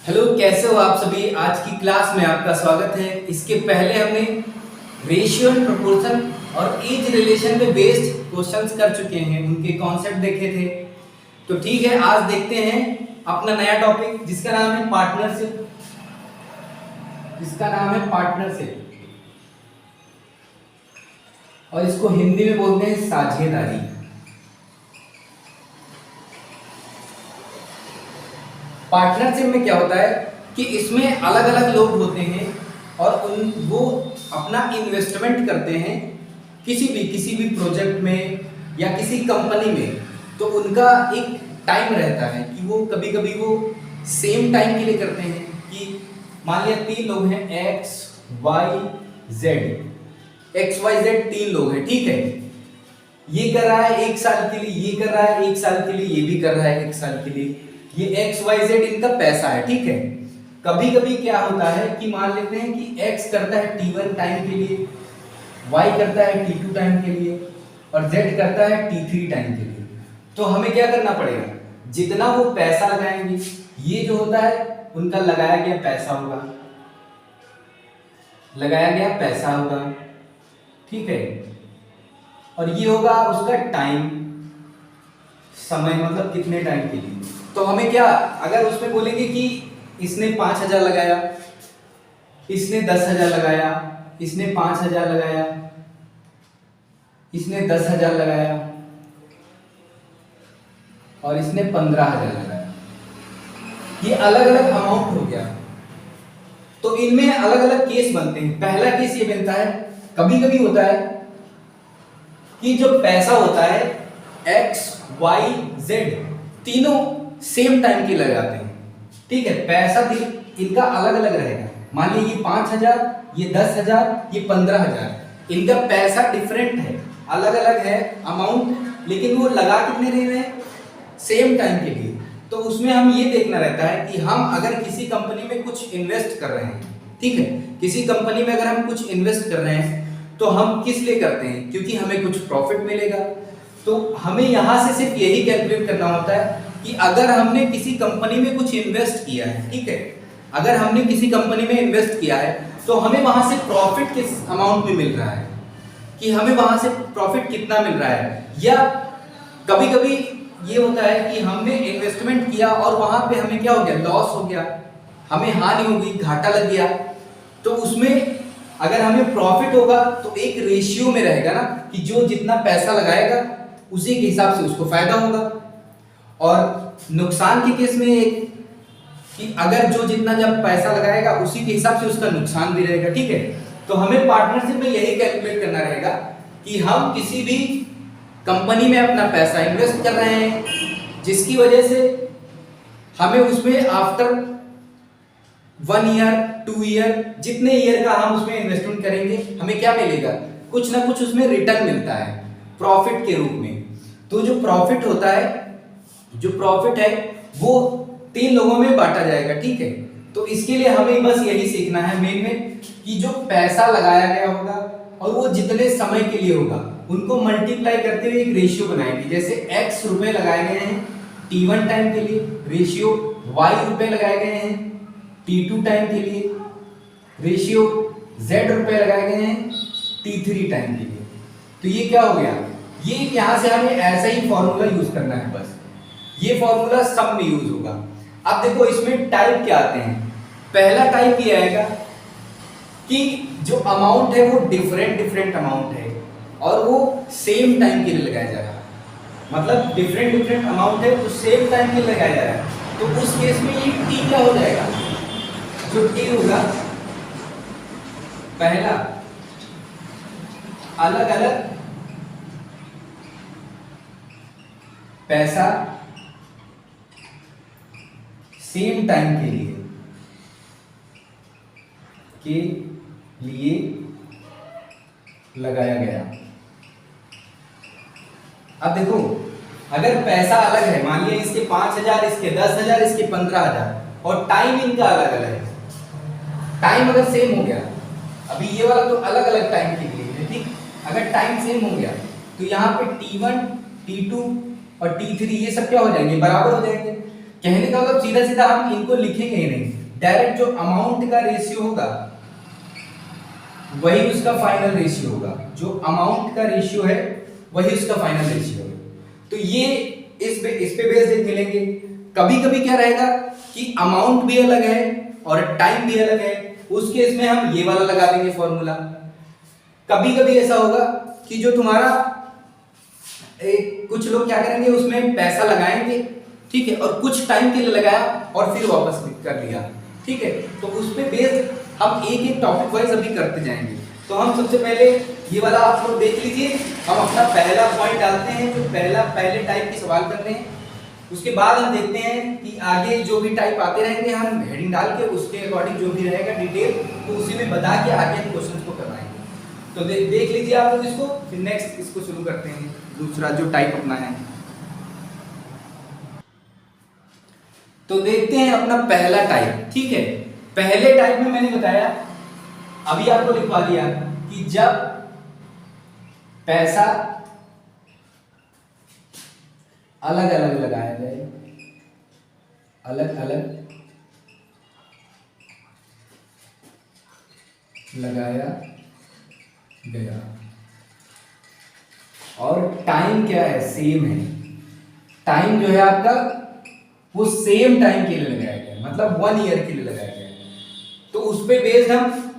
Hello, कैसे हो आप सभी। आज की क्लास में आपका स्वागत है। इसके पहले हमने रेशियो एंड प्रोपोर्शन और एज रिलेशन पे बेस्ड क्वेश्चंस कर चुके हैं, उनके कॉन्सेप्ट देखे थे। तो ठीक है, आज देखते हैं अपना नया टॉपिक जिसका नाम है पार्टनरशिप। और इसको हिंदी में बोलते हैं साझेदारी। पार्टनरशिप में क्या होता है कि इसमें अलग अलग लोग होते हैं और वो अपना इन्वेस्टमेंट करते हैं किसी भी प्रोजेक्ट में या किसी कंपनी में। तो उनका एक टाइम रहता है कि वो कभी कभी वो सेम टाइम के लिए करते हैं कि मान लिया 3 लोग हैं, एक्स वाई जेड 3 लोग हैं, ठीक है। ये कर रहा है 1 साल के लिए, ये कर रहा है 1 साल के लिए, ये भी कर रहा है 1 साल के लिए। ये एक्स वाई जेड इनका पैसा है, ठीक है। कभी कभी क्या होता है कि मान लेते हैं कि एक्स करता है T1 टाइम के लिए, वाई करता है T2 टाइम के लिए और जेड करता है T3 टाइम के लिए। तो हमें क्या करना पड़ेगा, जितना वो पैसा लगाएंगे, ये जो होता है उनका लगाया गया पैसा होगा, ठीक है। और ये होगा उसका टाइम, समय, मतलब कितने टाइम के लिए। तो हमें क्या, अगर उसमें बोलेंगे कि इसने 5,000 लगाया, इसने 10,000 लगाया, इसने 5,000 लगाया, इसने 10,000 लगाया और इसने 15,000 लगाया, ये अलग अलग अमाउंट हो गया। तो इनमें अलग अलग केस बनते हैं। पहला केस ये बनता है, कभी कभी होता है कि जो पैसा होता है एक्स वाई जेड तीनों सेम टाइम के लगाते हैं, ठीक है। पैसा इनका अलग अलग रहेगा। मान लीजिए ये 5,000, ये 10,000, ये 15,000। इनका पैसा डिफरेंट है, अलग अलग है अमाउंट, लेकिन वो लगा कितने रहे हैं, सेम टाइम के लिए। तो उसमें हम ये देखना रहता है कि हम अगर किसी कंपनी में कुछ इन्वेस्ट कर रहे हैं, ठीक है, किसी कंपनी में अगर हम कुछ इन्वेस्ट कर रहे हैं तो हम किस लिए करते हैं, क्योंकि हमें कुछ प्रॉफिट मिलेगा। तो हमें यहां से सिर्फ यही कैलकुलेट करना होता है कि अगर हमने किसी कंपनी में कुछ इन्वेस्ट किया है, ठीक है, अगर हमने किसी कंपनी में इन्वेस्ट किया है तो हमें वहां से प्रॉफिट किस अमाउंट में मिल रहा है, कि हमें वहां से प्रॉफिट कितना मिल रहा है। या कभी कभी ये होता है कि हमने इन्वेस्टमेंट किया और वहां पे हमें क्या हो गया, लॉस हो गया, हमें हानि हो गई, घाटा लग गया। तो उसमें अगर हमें प्रॉफिट होगा तो एक रेशियो में रहेगा ना, कि जो जितना पैसा लगाएगा उसी के हिसाब से उसको फायदा होगा। और नुकसान के केस में एक कि अगर जो जितना जब पैसा लगाएगा उसी के हिसाब से उसका नुकसान भी रहेगा, ठीक है। तो हमें पार्टनरशिप में यही कैलकुलेट करना रहेगा कि हम किसी भी कंपनी में अपना पैसा इन्वेस्ट कर रहे हैं, जिसकी वजह से हमें उसमें आफ्टर 1 ईयर 2 ईयर जितने ईयर का हम उसमें इन्वेस्टमेंट करेंगे हमें क्या मिलेगा, कुछ ना कुछ उसमें रिटर्न मिलता है प्रॉफिट के रूप में। तो जो प्रॉफिट होता है, जो प्रॉफिट है वो 3 लोगों में बांटा जाएगा, ठीक है। तो इसके लिए हमें बस यही सीखना है मेन में कि जो पैसा लगाया गया होगा और वो जितने समय के लिए होगा उनको मल्टीप्लाई करते हुए एक रेशियो बनाएंगे। जैसे x रुपए लगाए गए हैं T1 टाइम के लिए, रेशियो y रुपए लगाए गए हैं T2 टाइम के लिए, रेशियो z रुपए लगाए गए हैं T3 टाइम के लिए। तो ये क्या हो गया, ये यहां से हमें ऐसा ही फॉर्मूला यूज करना है, बस ये फॉर्मूला सब में यूज होगा। अब देखो इसमें टाइप क्या आते हैं। पहला टाइप ये आएगा कि जो अमाउंट है वो डिफरेंट अमाउंट है और वो सेम टाइम के लिए लगाया जा रहा है, मतलब डिफरेंट अमाउंट है तो सेम टाइम के लिए लगाया जा रहा है। तो उस केस में ये टी क्या हो जाएगा, जो टी होगा, पहला अलग अलग पैसा सेम टाइम के लिए लगाया गया। अब देखो अगर पैसा अलग है, मान लिया इसके 5,000, इसके 10,000, इसके 15,000 और टाइम इनका अलग अलग है, टाइम अगर सेम हो गया, अभी ये वाला तो अलग अलग टाइम के लिए है, ठीक। अगर टाइम सेम हो गया तो यहाँ पे T1 T2 और T3 ये सब क्या हो जाएंगे, बराबर हो जाएंगे। कहने का मतलब सीधा सीधा हम इनको लिखेंगे ही नहीं, डायरेक्ट जो अमाउंट का रेशियो होगा वही उसका फाइनल रेशियो होगा, जो अमाउंट का रेशियो है वही उसका फाइनल रेशियो है। तो ये इस पे बेस्ड मिलेंगे। कभी कभी क्या रहेगा कि अमाउंट भी अलग है और टाइम भी अलग है, उस केस में हम ये वाला लगा देंगे फॉर्मूला। कभी कभी ऐसा होगा कि जो तुम्हारा कुछ लोग क्या करेंगे उसमें पैसा लगाएंगे, ठीक है, और कुछ टाइम के लिए लगाया और फिर वापस कर लिया, ठीक है। तो उस पे बेस्ड हम एक एक टॉपिक वाइज अभी करते जाएंगे। तो हम सबसे पहले ये वाला आप लोग देख लीजिए, हम अपना पहला पॉइंट डालते हैं, जो पहले टाइप के सवाल कर रहे हैं। उसके बाद हम देखते हैं कि आगे जो भी टाइप आते रहेंगे हम हेडिंग डाल के उसके अकॉर्डिंग जो भी रहेगा डिटेल तो उसी में बता के आगे हम क्वेश्चन को करवाएंगे। तो देख लीजिए आप लोग इसको, फिर नेक्स्ट इसको शुरू करते हैं, दूसरा जो टाइप अपना है। तो देखते हैं अपना पहला टाइप, ठीक है। पहले टाइप में मैंने बताया, अभी आपको लिखवा दिया कि जब पैसा अलग अलग लगाया जाए, अलग अलग लगाया गया और टाइम क्या है, सेम है। टाइम जो है आपका वो सेम टाइम के लिए लगाया गया, मतलब 1 ईयर के लिए लगाया गया। तो उस पे बेस्ड हम,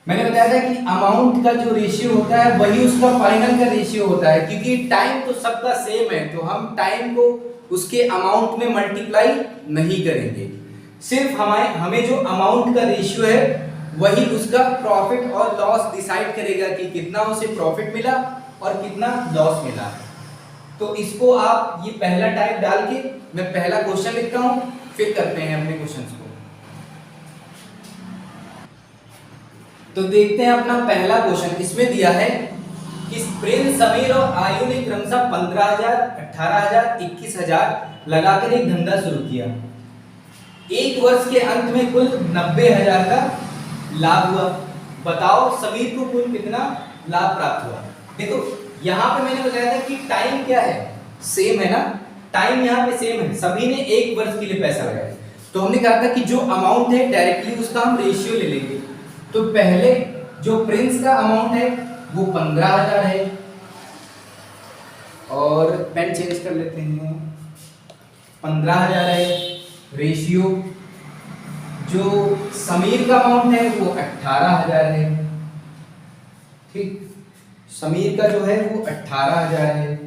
मैंने बताया था कि अमाउंट का जो रेशियो होता है वही उसका फाइनल का रेशियो होता है, क्योंकि टाइम तो सबका सेम है, तो हम टाइम को उसके अमाउंट में मल्टीप्लाई नहीं करेंगे। सिर्फ हमें जो अमाउंट का रेशियो है वही उसका प्रॉफिट और लॉस डिसाइड करेगा कि कितना उसे प्रॉफिट मिला और कितना लॉस मिला। तो इसको आप ये पहला टाइप डाल के मैं पहला क्वेश्चन लिखता हूं, फिर करते हैं अपने क्वेश्चंस को। तो देखते हैं अपना पहला क्वेश्चन। इसमें दिया है कि प्रिंस, समीर और आयु ने क्रमशः 15,000, 18,000, 21,000 लगाकर एक धंधा शुरू किया। एक वर्ष के अंत में कुल 90,000 का लाभ हुआ। बताओ समीर को कुल कितना लाभ प्राप्त हुआ। देखो यहाँ पे मैंने बताया था कि टाइम क्या है, सेम है ना, टाइम यहाँ पे सेम है, सभी ने एक वर्ष के लिए पैसा लगाया। तो हमने कहा था कि जो अमाउंट है डायरेक्टली उसका हम रेशियो ले लेंगे। तो पहले जो प्रिंस का अमाउंट है वो 15,000 है, और पेन चेंज कर लेते हैं, 15,000 है। रेशियो जो समीर का अमाउंट है वो 18,000 है, ठीक। समीर का जो है वो 18,000 है।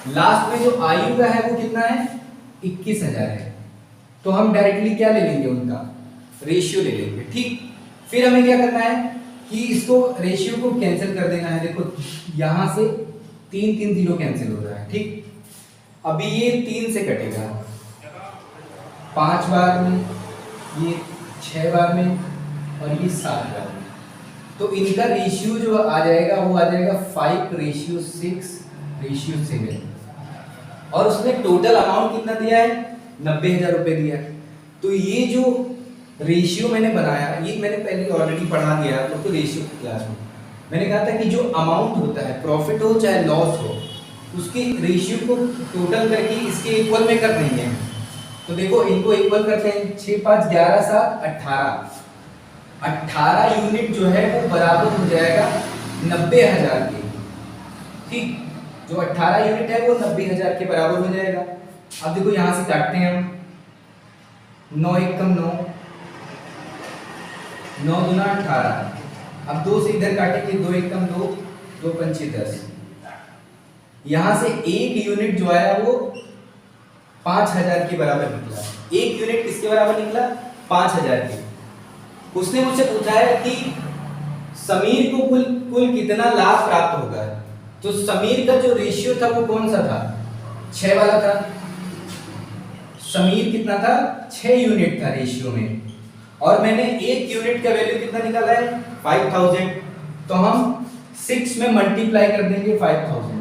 लास्ट में जो आयु का है वो कितना है, 21,000 है। तो हम डायरेक्टली क्या ले लेंगे, उनका रेशियो ले लेंगे, ठीक। फिर हमें क्या करना है कि इसको रेशियो को कैंसिल कर देना है। देखो यहां से 3 0 कैंसिल हो रहा है, ठीक। अभी ये 3 से कटेगा, 5 बार में, ये 6 बार में, और ये 7 बार में। तो इनका रेशियो जो आ जाएगा वो आ जाएगा 5:6:7। और उसने टोटल अमाउंट कितना दिया है, 90,000 रुपए दिया है। तो ये जो रेशियो मैंने बनाया, ये मैंने पहले ऑलरेडी पढ़ा दिया है आप लोग को रेशियो की क्लास में। मैंने कहा था कि जो अमाउंट होता है, प्रॉफिट हो चाहे लॉस हो, उसके रेशियो को टोटल करके इसके इक्वल में कर देंगे। तो देखो इनको इक्वल करते हैं, 6 5 11 7 18। 18 यूनिट जो है वो बराबर हो जाएगा 90,000 के, ठीक। जो 18 यूनिट है वो 90,000 के बराबर हो जाएगा। अब देखो यहां से काटते हैं हम, 9 एकम 9, 9 दूना 18। अब 2 से इधर काटेंगे, 2 एकम 2, 2 पंचे 10। यहां से एक यूनिट जो आया वो 5,000 के बराबर निकला। एक यूनिट किसके बराबर निकला, 5,000 के। उसने मुझसे पूछा है कि समीर को कुल कितना लाभ प्राप्त होगा। तो समीर का जो रेशियो था वो कौन सा था, 6 वाला था। समीर कितना था, 6 यूनिट था रेशियो में, और मैंने एक यूनिट का वैल्यू कितना निकाला है, 5,000। तो हम 6 में मल्टीप्लाई कर देंगे 5,000।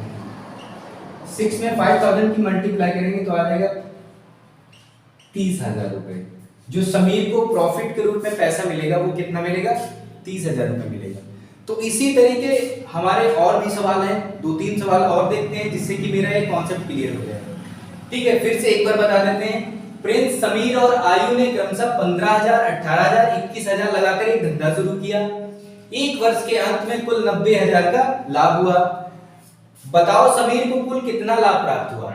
6 में 5,000 की मल्टीप्लाई करेंगे तो आ जाएगा 30,000 रुपए। जो समीर को प्रॉफिट के रूप में पैसा मिलेगा वो कितना मिलेगा, 30,000 रुपए मिलेगा। तो इसी तरीके हमारे और भी सवाल हैं, 2-3 सवाल और देखते हैं जिससे कि मेरा ये कॉन्सेप्ट क्लियर हो जाए। ठीक है, फिर से एक बार बता देते हैं। प्रिंस, समीर और आयु ने क्रमशः 15,000, 18,000, 21,000 लगाकर एक धंधा शुरू किया। एक वर्ष के अंत में कुल 90,000 का लाभ हुआ। बताओ समीर को कुल कितना लाभ प्राप्त हुआ।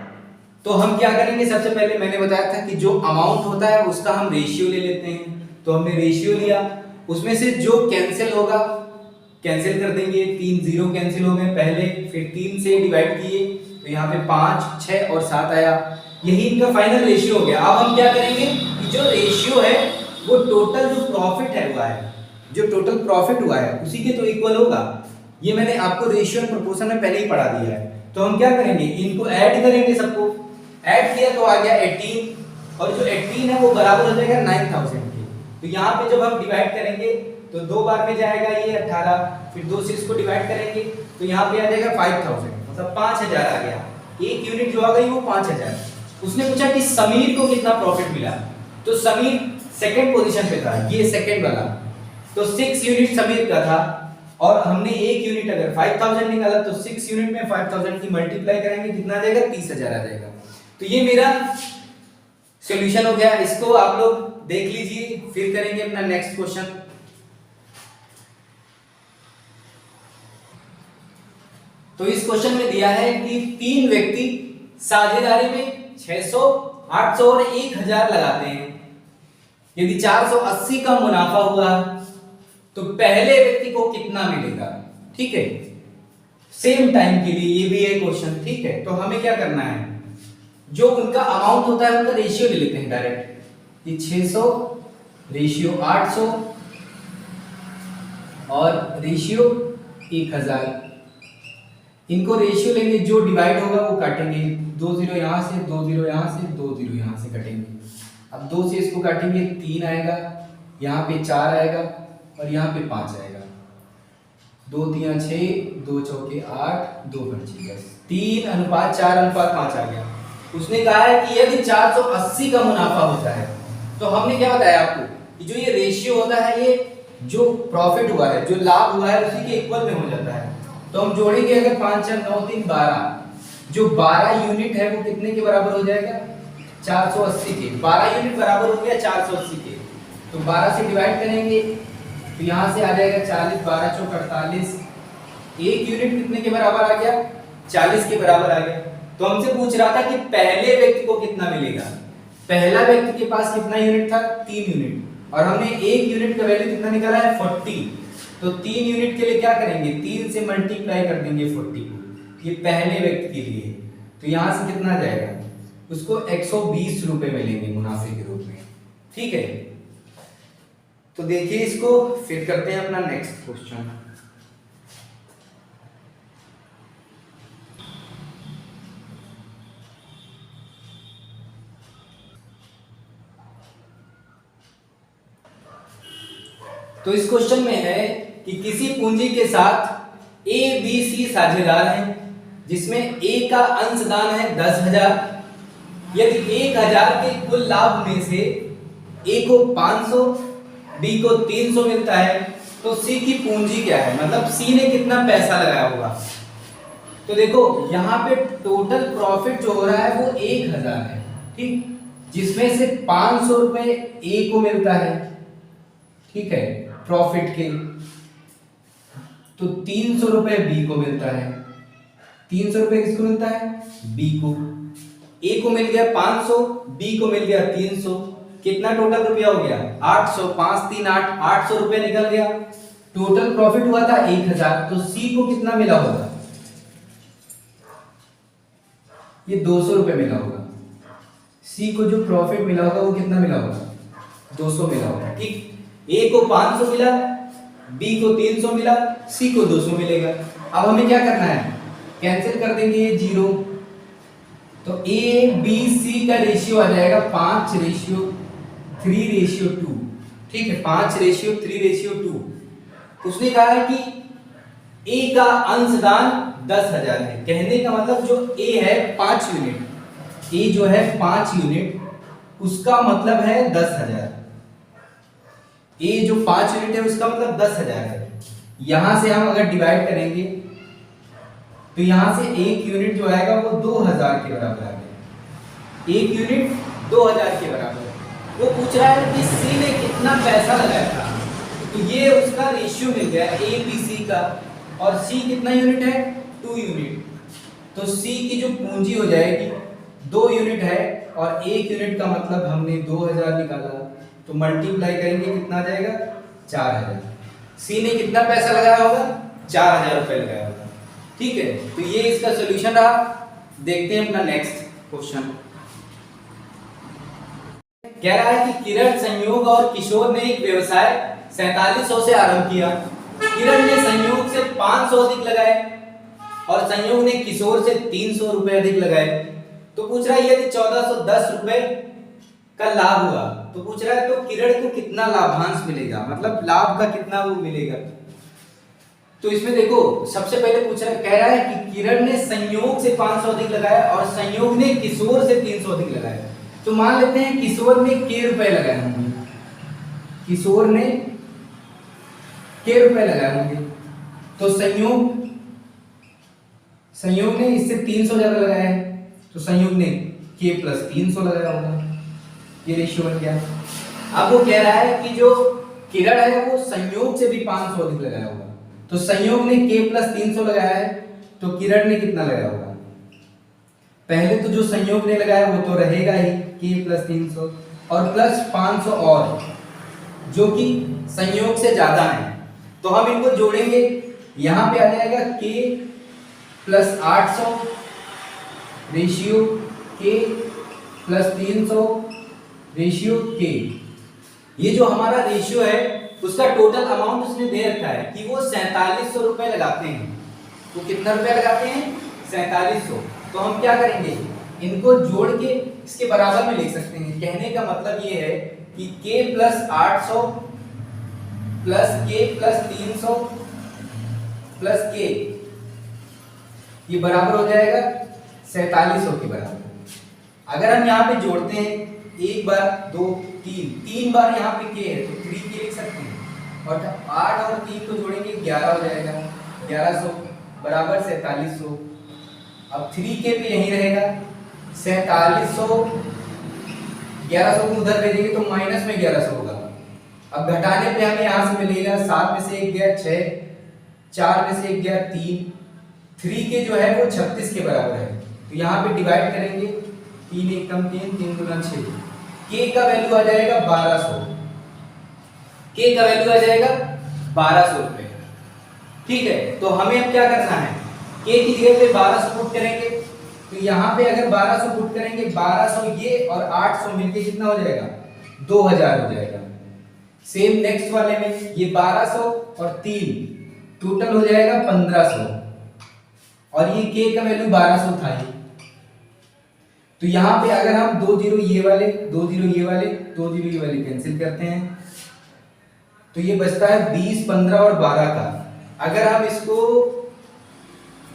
तो हम क्या करेंगे, सबसे पहले मैंने बताया था कि जो अमाउंट होता है उसका हम रेशियो ले लेते हैं। तो हमने रेशियो लिया, उसमें से जो कैंसिल होगा कैंसिल कर देंगे। 3 जीरो कैंसिल हो गए पहले, फिर 3 से डिवाइड किए तो यहाँ पे 5, 6 और 7 आया। यही इनका फाइनल रेशियो हो गया। अब हम क्या करेंगे कि जो रेशियो है वो टोटल जो प्रॉफिट है हुआ है, जो टोटल प्रॉफिट हुआ है उसी के तो इक्वल होगा। ये मैंने आपको रेशियो एंड प्रोपोर्शन में पहले ही पढ़ा दिया है। तो हम क्या करेंगे, इनको ऐड करेंगे, सबको ऐड किया तो आ गया 18, और जो 18 है वो बराबर हो जाएगा 9,000 के। तो यहाँ पे जब हम डिवाइड करेंगे तो 2 बार में जाएगा ये 18, फिर 2 से इसको डिवाइड करेंगे तो यहाँ पे आ जाएगा 5,000, मतलब 5,000 आ गया। एक यूनिट जो आ गई वो 5,000। उसने पूछा कि समीर को कितना प्रॉफिट मिला, तो समीर सेकंड पोजीशन पे था, ये सेकंड वाला, तो 6 यूनिट समीर का था और हमने एक यूनिट अगर 5,000 निकाला तो 6 यूनिट में 5,000 की मल्टीप्लाई करेंगे कितना आ जाएगा, 30,000 आ जाएगा। तो ये मेरा सॉल्यूशन हो गया। इसको आप लोग देख लीजिए, फिर करेंगे अपना नेक्स्ट क्वेश्चन। तो इस क्वेश्चन में दिया है कि 3 व्यक्ति साझेदारी में 600, 800 और 1,000 लगाते हैं। यदि 480 का मुनाफा हुआ तो पहले व्यक्ति को कितना मिलेगा। ठीक है, सेम टाइम के लिए ये भी है क्वेश्चन। ठीक है, तो हमें क्या करना है, जो उनका अमाउंट होता है उनका रेशियो ले लेते हैं डायरेक्ट। ये 600 रेशियो 800 और रेशियो 1,000, इनको रेशियो लेंगे, जो डिवाइड होगा वो काटेंगे। 2 जीरो यहाँ से, 2 जीरो यहाँ से, 2 जीरो यहाँ से कटेंगे। अब 2 से इसको काटेंगे 3 आएगा, यहाँ पे 4 आएगा और यहाँ पे 5 आएगा। 2 3 6, 2 चौके 8, 2 पंचे 10, 3:4:5 आ गया। उसने कहा है कि यदि 480 का मुनाफा होता है तो हमने क्या बताया आपको कि जो ये रेशियो होता है ये जो प्रॉफिट हुआ है, जो लाभ हुआ है उसी के इक्वल में हो जाता है। तो हम जोड़ेंगे अगर 5 4 9 3 12, जो 12 यूनिट है वो कितने के बराबर हो जाएगा, 480 के। 12 यूनिट बराबर हो गया 480 के, तो 12 से डिवाइड करेंगे तो यहाँ से आ जाएगा 40, 12 चौक 48। एक यूनिट कितने के बराबर आ गया, 40 के बराबर आ गया। तो हमसे पूछ रहा था कि पहले व्यक्ति को कितना मिलेगा। पहला व्यक्ति के पास कितना यूनिट था, 3 यूनिट, और हमने एक यूनिट का वैल्यू कितना निकाला है, 40। तो 3 यूनिट के लिए क्या करेंगे, 3 से मल्टीप्लाई कर देंगे 40 को, ये पहले व्यक्ति के लिए। तो यहाँ से कितना जाएगा, उसको 120 रुपए मिलेंगे मुनाफे के रूप में। ठीक है, तो देखिए इसको, फिर करते हैं अपना नेक्स्ट क्वेश्चन। तो इस क्वेश्चन में है कि किसी पूंजी के साथ ए बी सी साझेदार हैं जिसमें ए का अंशदान है 10,000। यदि 1,000 के कुल लाभ में से ए को 500, बी को 300 मिलता है तो सी की पूंजी क्या है, मतलब सी ने कितना पैसा लगाया होगा। तो देखो यहाँ पे टोटल प्रॉफिट जो हो रहा है वो 1,000 है, ठीक, जिसमें से 500 रुपए ए को मिलता है, ठीक है, प्रॉफिट के, तो 300 रुपए बी को मिलता है। 300 रुपए किसको मिलता है, बी को। ए को मिल गया 500, बी को मिल गया 300, कितना टोटल रुपया हो गया, 800, 5 3 8, 800 रुपए निकल गया। टोटल प्रॉफिट हुआ था 1,000, तो सी को कितना मिला होगा, ये 200 रुपए मिला होगा। सी को जो प्रॉफिट मिला होगा वो कितना मिला होगा, 200 मिला होगा। ठीक, ए को 500 मिला, बी को 300 मिला, सी को 200 मिलेगा। अब हमें क्या करना है, कैंसिल कर देंगे ये 0, तो ए बी सी का रेशियो आ जाएगा 5:3:2। ठीक है, 5:3:2। उसने कहा है कि ए का अंशदान 10,000 है। कहने का मतलब जो ए है 5 यूनिट, ए जो है 5 यूनिट, उसका मतलब है 10,000। ए जो 5 यूनिट है उसका मतलब 10,000 है। यहां से हम अगर डिवाइड करेंगे तो यहां से 1 यूनिट जो आएगा वो 2000 के बराबर आ गया। 1 यूनिट 2000 के बराबर। वो पूछ रहा है कि सी ने कितना पैसा लगाया था, तो ये उसका रेशियो मिल गया ए बी सी का, और सी कितना यूनिट है 2 यूनिट। तो सी की जो पूंजी हो जाएगी 2 यूनिट है, और 1 यूनिट का मतलब हमने 2000 निकाला, तो मल्टीप्लाई करेंगे कितना आ जाएगा 4000। सी ने कितना पैसा लगाया होगा 4000 रुपए लगाया होगा। ठीक है, तो ये इसका सॉल्यूशन रहा। देखते हैं अपना नेक्स्ट क्वेश्चन। कह रहा है कि किरण, संयोग और किशोर ने एक व्यवसाय 4700 से आरंभ किया। किरण ने संयोग से 500 अधिक लगाए और संयोग ने किशोर से 300 रुपए अधिक लगाए। तो पूछ रहा है यदि 1410 रुपए का लाभ हुआ, तो पूछ रहा है तो किरण को कितना लाभांश मिलेगा, मतलब लाभ का कितना वो मिलेगा। तो इसमें देखो सबसे पहले पूछ रहा कह रहा है कि किरण ने संयोग से 500 अधिक लगाया और संयोग ने किशोर से 300 अधिक लगाया। तो मान लेते हैं किशोर ने के रुपए लगाए होंगे, किशोर ने के रुपए लगाए होंगे, तो संयोग ने इससे 300 ज्यादा लगाया है, तो संयोग ने के प्लस 300 लगाया होगा। ये रेशियो बन गया। अब वो कह रहा है कि जो किरण है वो संयोग से भी 500 अधिक लगाया होगा, तो संयोग ने के प्लस 300 लगाया है, तो किरण ने कितना लगाया होगा। पहले तो जो संयोग ने लगाया वो तो रहेगा ही के प्लस 300, और प्लस 500 और जो कि संयोग से ज्यादा है, तो हम इनको जोड़ेंगे। यहां पे आ जाएगा के प्लस 800 रेशियो के प्लस 300 रेशियो के। ये जो हमारा रेशियो है उसका टोटल अमाउंट उसने दे रखा है कि वो 4700 रुपए लगाते हैं। तो कितना रुपए लगाते हैं 4700। तो हम क्या करेंगे, इनको जोड़ के इसके बराबर में लिख सकते हैं। कहने का मतलब ये है कि k plus 800 plus k plus 300 plus k, ये बराबर हो जाएगा 4700 के बराबर। अगर हम यहाँ पे जोड़ते हैं 1 बार 2 3 बार यहाँ पे k है तो 3k लिख सकते हैं, और 8 और 3 को जोड़ेंगे 11 हो जाएगा, 1100 बराबर 4700। अब 3k पे यही रहेगा 4700, 1100 को उधर भेजेंगे तो माइनस में 1100 होगा। अब घटाने पे हमें यहाँ से मिलेगा 7 में से 1 गया 6, 4 में से 1 गया 3, 3k जो है वो 36 के बराबर है। तो यहाँ पे डिवाइड करेंगे 3 1 कम 3, 3 दूना 6, k का वैल्यू आ जाएगा 1200, k का वैल्यू आ जाएगा 1200 रुपए। ठीक है, तो हमें अब क्या करना है, k की जगह पे 1200 पुट करेंगे, तो यहाँ पे अगर 1200 पुट करेंगे 1200 ये और 800 मिलके कितना हो जाएगा 2000 हो जाएगा। सेम नेक्स्ट वाले में ये 1200 और 3 टोटल हो जाएगा 1500, और ये k का वैल्यू 1200 था ही। तो यहाँ पे अगर हम 2 जीरो ये वाले 2 जीरो ये वाले 2 जीरो ये वाले कैंसिल करते हैं तो ये बचता है 20 15 और 12 का। अगर हम इसको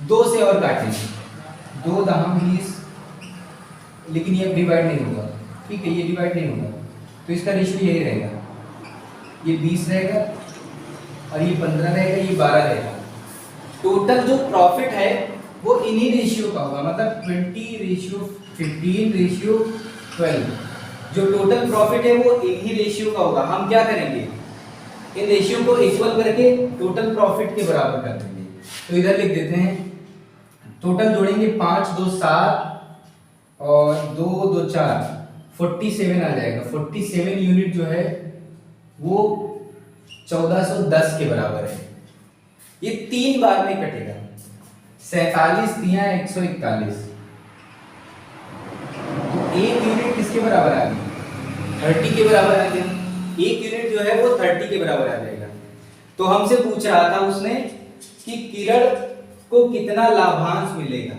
2 से और काटें 2 दहम 20, लेकिन ये डिवाइड नहीं होगा। ठीक है, ये डिवाइड नहीं होगा, तो इसका रेशियो यही रहेगा, ये 20 रहेगा और ये 15 रहेगा, ये 12 रहेगा। टोटल जो प्रॉफिट है वो इन्हीं रेशियो का होगा, मतलब 20 रेशियो 15 रेशियो 12। जो टोटल प्रॉफिट है वो इन्हीं रेशियो का होगा। हम क्या करेंगे, इन रेशियो को इक्वल करके टोटल प्रॉफिट के बराबर कर देंगे। तो इधर लिख देते हैं, टोटल जोड़ेंगे 5 2 7 और 2 2 4, 47 आ जाएगा। 47 यूनिट जो है वो 1410 के बराबर है। ये 3 बार में कटेगा, 47 दिया 141, तो 1 यूनिट किसके बराबर आ गई 30 के बराबर आ गया। 1 यूनिट जो है वो 30 के बराबर आ जाएगा। तो हमसे पूछ रहा था उसने कि किरण को कितना लाभांश मिलेगा,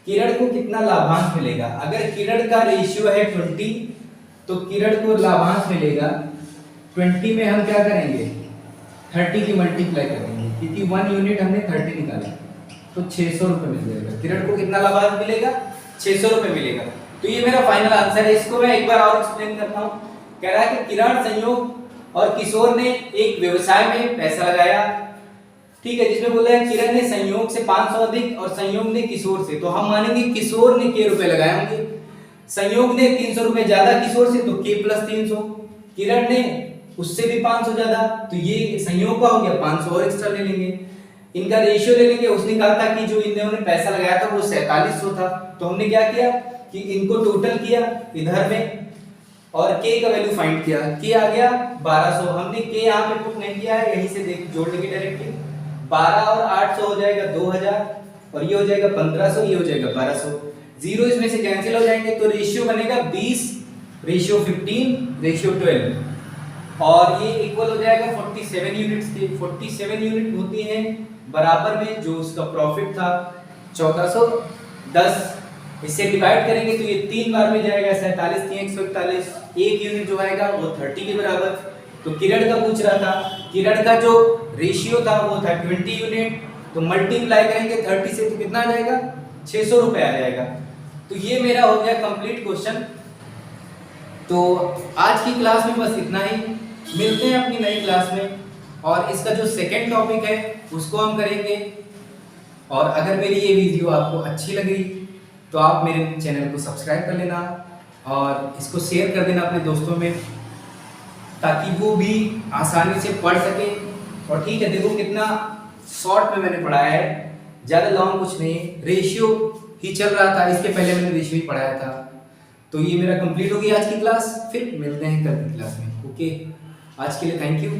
किरण को कितना लाभांश मिलेगा। अगर किरण का रेशियो है 20 तो किरण को लाभांश मिलेगा 20 में हम क्या करेंगे 30 की मल्टीप्लाई करेंगे, क्योंकि 1 यूनिट हमने 30 निकाला, तो 600 रुपए मिल जाएगा। किरण को कितना लाभांश मिलेगा 600 रुपए मिलेगा। तो ये मेरा फाइनल आंसर है। इसको मैं एक बार और एक्सप्लेन करता हूँ। कह रहा है कि किरण, संयोग और किशोर ने एक व्यवसाय में पैसा लगाया ठीक है, जिसमें बोला है किरण ने संयोग से 500 अधिक और संयोग ने किशोर से, तो हम मानेंगे किशोर ने के रुपए लगाए होंगे, संयोग ने 300 रुपए ज्यादा किशोर से तो के प्लस 300, किरण ने उससे भी 500 ज्यादा तो ये संयोग का हो गया 500 और एक्स्ट्रा ले लेंगे, इनका रेशियो ले लेंगे। उसने कहा था कि जो इन्होंने पैसा लगाया था वो 4700 था, तो हमने क्या किया कि इनको टोटल किया इधर में और के का वैल्यू फाइंड किया, के आ गया 1200, हमने के यहाँ पे पुट नहीं किया है, यहीं से देख जोड़ लेंगे डायरेक्टली, 12 और 800 हो जाएगा 2000 और ये हो जाएगा 1500, ये हो जाएगा 1200, जीरो इसमें से कैंसिल हो जाएंगे तो रेशियो बनेगा 20 रेशियो 15 रेशियो 12 और ये इक्वल हो जाएगा 47 यूनिट्स के। 47 यूनिट होती हैं बराबर में जो उसका प्रॉफिट था 1410, इससे डिवाइड करेंगे तो ये 3 बार में जाएगा 47 3 141, एक यूनिट जो आएगा वो 30 के बराबर। तो किरण का पूछ रहा था, किरण का जो रेशियो था वो था 20 यूनिट, तो मल्टीप्लाई करेंगे 30 से तो कितना आ जाएगा 600 रुपए आ जाएगा। तो ये मेरा हो गया कंप्लीट क्वेश्चन। तो आज की क्लास में बस इतना ही, मिलते हैं अपनी नई क्लास में और इसका जो सेकंड टॉपिक है उसको हम करेंगे। और अगर मेरी ये वीडियो आपको अच्छी लगी तो आप मेरे चैनल को सब्सक्राइब कर लेना और इसको शेयर कर देना अपने दोस्तों में ताकि वो भी आसानी से पढ़ सके। और ठीक है, देखो कितना शॉर्ट में मैंने पढ़ाया है, ज़्यादा लॉन्ग कुछ नहीं, रेशियो ही चल रहा था, इसके पहले मैंने रेशियो ही पढ़ाया था। तो ये मेरा कंप्लीट हो गया आज की क्लास, फिर मिलते हैं कल की क्लास में। ओके, आज के लिए थैंक यू।